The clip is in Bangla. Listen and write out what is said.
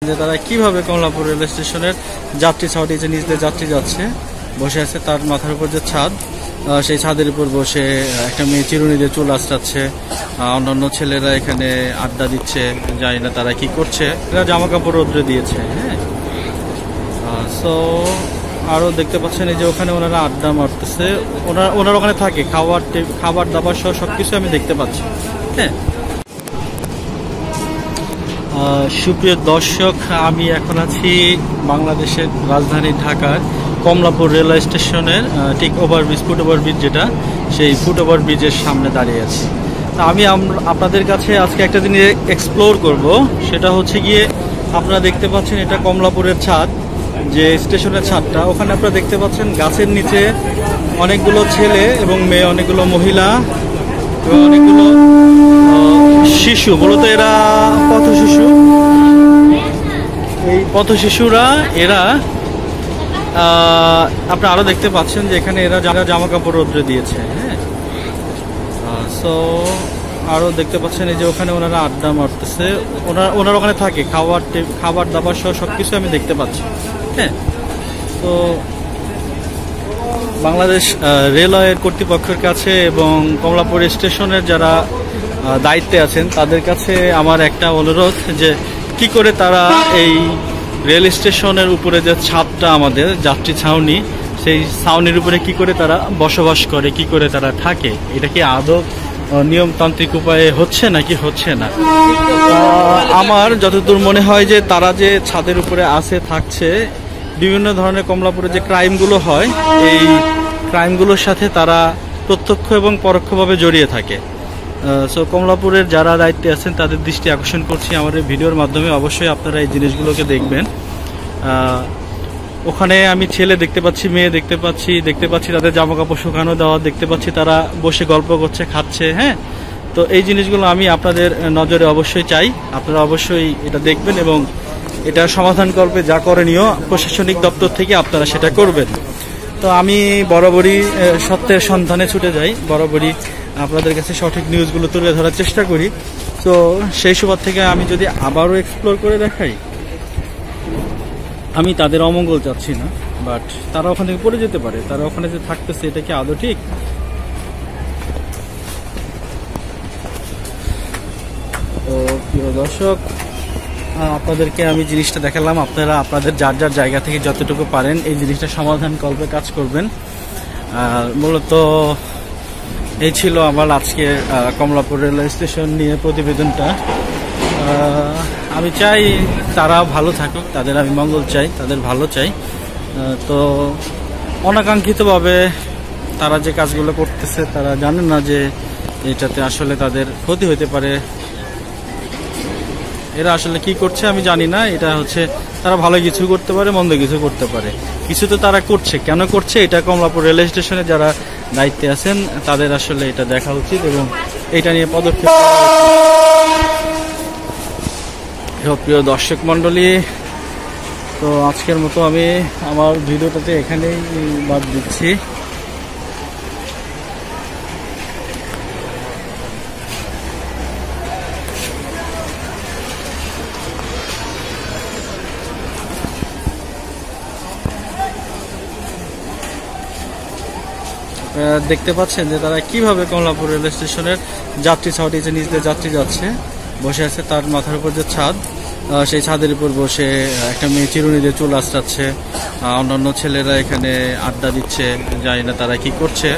যে তারা কিভাবে কমলাপুর রেল স্টেশনের যাত্রী ছাউনি যে নিচ দিয়ে যাত্রী যাচ্ছে বসে আছে, তার মাথার উপর যে ছাদ, সেই ছাদের উপর বসে একটা মেয়ে চিরুনি দিয়ে চুল আঁচড়াচ্ছে। অন্যান্য ছেলেরা এখানে আড্ডা দিচ্ছে, জানি না তারা কি করছে। এরা জামা কাপড় রোদ্রে দিয়েছে। হ্যাঁ, সো আরও দেখতে পাচ্ছেন এই যে ওখানে ওনারা আড্ডা মারতেছে। ওনারা ওখানে থাকে, খাবার দাবার সহ সবকিছু আমি দেখতে পাচ্ছি। হ্যাঁ, সুপ্রিয় দর্শক, আমি এখন আছি বাংলাদেশের রাজধানী ঢাকার কমলাপুর রেলওয়ে স্টেশনের ঠিক ওভারব্রিজ, ফুট ওভারব্রিজ যেটা, সেই ফুট ওভারব্রিজের সামনে দাঁড়িয়ে আছি। তা আমি আপনাদের কাছে আজকে একটা জিনিস এক্সপ্লোর করব, সেটা হচ্ছে গিয়ে আপনারা দেখতে পাচ্ছেন এটা কমলাপুরের ছাদ, যে স্টেশনের ছাদটা। ওখানে আপনারা দেখতে পাচ্ছেন গাছের নিচে অনেকগুলো ছেলে এবং মেয়ে, অনেকগুলো মহিলা এবং অনেকগুলো শিশু, মূলত এরা পথ শিশু। এই পথ শিশুরা এরা আপনারা আরো দেখতে পাচ্ছেন যে এখানে এরা জামা কাপড় রোদ্রে দিয়েছে। হ্যাঁ, সো আরো দেখতে পাচ্ছেন এই যে ওখানে ওনারা আড্ডা মারতেছে। ওনারা ওখানে থাকে, খাবার দাবার সহ সবকিছু আমি দেখতে পাচ্ছি। হ্যাঁ, তো বাংলাদেশ রেলওয়ের কর্তৃপক্ষের কাছে এবং কমলাপুর স্টেশনের যারা দায়িত্বে আছেন তাদের কাছে আমার একটা অনুরোধ, যে কি করে তারা এই রেল স্টেশনের উপরে যে ছাদটা আমাদের যাত্রী ছাউনি, সেই ছাউনির উপরে কি করে তারা বসবাস করে, কি করে তারা থাকে, এটা কি আদৌ নিয়মতান্ত্রিক উপায়ে হচ্ছে নাকি হচ্ছে না। আমার যতদূর মনে হয় যে তারা যে ছাদের উপরে আসে থাকছে, বিভিন্ন ধরনের কমলাপুরে যে ক্রাইমগুলো হয়, এই ক্রাইমগুলোর সাথে তারা প্রত্যক্ষ এবং পরোক্ষভাবে জড়িয়ে থাকে। সো কমলাপুরের যারা দায়িত্বে আছেন তাদের দৃষ্টি আকর্ষণ করছি আমার এই ভিডিওর মাধ্যমে। অবশ্যই আপনারা এই জিনিসগুলোকে দেখবেন। ওখানে আমি ছেলে দেখতে পাচ্ছি, মেয়ে দেখতে পাচ্ছি তাদের জামা কাপড় শুকানো দেওয়া দেখতে পাচ্ছি, তারা বসে গল্প করছে, খাচ্ছে। হ্যাঁ, তো এই জিনিসগুলো আমি আপনাদের নজরে অবশ্যই চাই, আপনারা অবশ্যই এটা দেখবেন এবং এটা সমাধান করবে যা করণীয় প্রশাসনিক দপ্তর থেকে আপনারা সেটা করবেন। তো আমি বরাবরই সত্যের সন্ধানে ছুটে যাই, বরাবরই আপনাদের কাছে সঠিক নিউজগুলো তুলে ধরার চেষ্টা করি। তো সেই সুবাদ থেকে আমি যদি আবারও এক্সপ্লোর করে দেখাই, আমি তাদের অমঙ্গল চাচ্ছি না, বাট তারা ওখান থেকে পড়ে যেতে পারে, তারা ওখানে যে থাকতেছে এটা কি আদৌ ঠিক? তো প্রিয় দর্শক, আপনাদেরকে আমি জিনিসটা দেখালাম, আপনারা আপনাদের যার যার জায়গা থেকে যতটুকু পারেন এই জিনিসটা সমাধান করবে কাজ করবেন। মূলত এই ছিল আমার আজকে কমলাপুর রেলওয়ে স্টেশন নিয়ে প্রতিবেদনটা। আমি চাই তারা ভালো থাকুক, তাদের আমি মঙ্গল চাই, তাদের ভালো চাই। তো অনাকাঙ্ক্ষিতভাবে তারা যে কাজগুলো করতেছে তারা জানেন না যে এটাতে আসলে তাদের ক্ষতি হতে পারে। এরা আসলে কি করছে আমি জানি না, এটা হচ্ছে তারা ভালো কিছু করতে পারে, মন্দ কিছু করতে পারে, কিছু তো তারা করছে। কেন করছে এটা কমলাপুর রেলওয়ে স্টেশনে যারা দায়িত্বে আছেন তাদের আসলে এটা দেখা উচিত এবং এটা নিয়ে পদক্ষেপ করা উচিত। প্রিয় দর্শক মন্ডলী, তো আজকের মতো আমি আমার ভিডিওটাতে এখানেই বাদ দিচ্ছি। দেখতে পাচ্ছেন যে তারা কিভাবে কমলাপুর রেল স্টেশনের যাত্রী ছাউনি যে নিচ দিয়ে যাত্রী যাচ্ছে বসে আছে, তার মাথার উপর যে ছাদ, সেই ছাদের উপর বসে একটা মেয়ে চিরুনি দিয়ে চুল আঁচড়াচ্ছে। অন্যান্য ছেলেরা এখানে আড্ডা দিচ্ছে, জানি না তারা কি করছে।